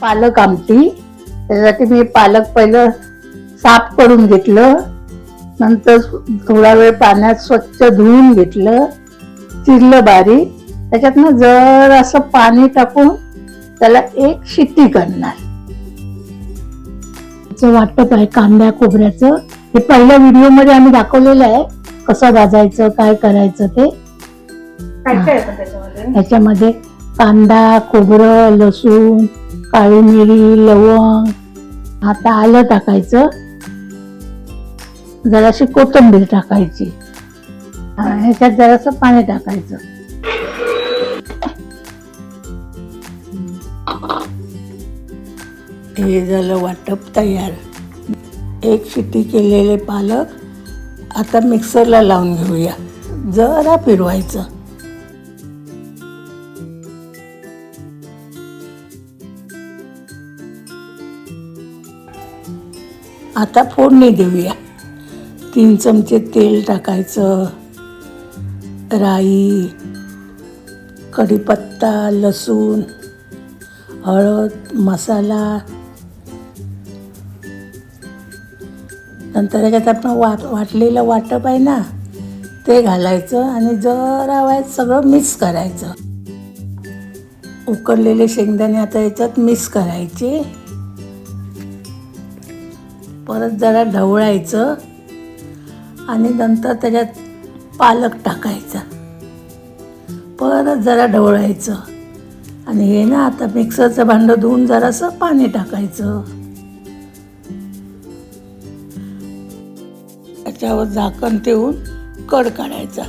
पालक आमटी. त्यासाठी मी पालक पहिलं साफ करून घेतलं, नंतर थोडा वेळ पाण्यात स्वच्छ धुवून घेतलं, चिरलं बारीक. त्याच्यातनं जर असं पाणी टाकून त्याला एक शिट्टी करणार. वाटप आहे कांद्या खोबऱ्याचं. हे पहिल्या व्हिडिओ मध्ये आम्ही दाखवलेलं आहे कसं भाजायचं, काय करायचं ते. त्याच्यामध्ये कांदा, खोबरं, लसूण, काळी मिरी, लवंग, आता आलं टाकायचं, जराशी कोथिंबीर टाकायची, ह्याच्यात जरासं पाणी टाकायचं. हे झालं वाटप तयार. एक शिट्टी केलेले पालक आता मिक्सरला लावून घेऊया. जरा फिरवायचं. आता फोडणी देऊया. 3 चमचे तेल टाकायचं, राई, कढीपत्ता, लसूण, हळद, मसाला. नंतर त्याच्यात आपण वाटलेलं वाटप आहे ना ते घालायचं आणि जरा वेळात सगळं मिक्स करायचं. उकडलेले शेंगदाणे आता याच्यात मिक्स करायचे. परत जरा ढवळायचं आणि नंतर त्याच्यात पालक टाकायचा. परत जरा ढवळायचं आणि हे ना आता मिक्सरचं भांडं धुवून जरासं पाणी टाकायचं. त्याच्यावर झाकण ठेवून कड काढायचा.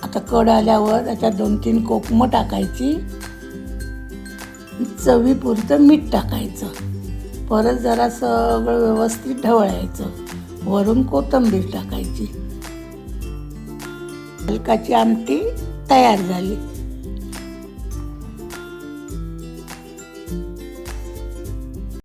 आता कड आल्यावर त्याच्यात 2-3 कोकमं टाकायची, चवीपुरतं मीठ टाकायचं. परत जरा सगळं व्यवस्थित ढवळायचं. वरून कोथिंबीर टाकायची. पालकाची आमटी तयार झाली.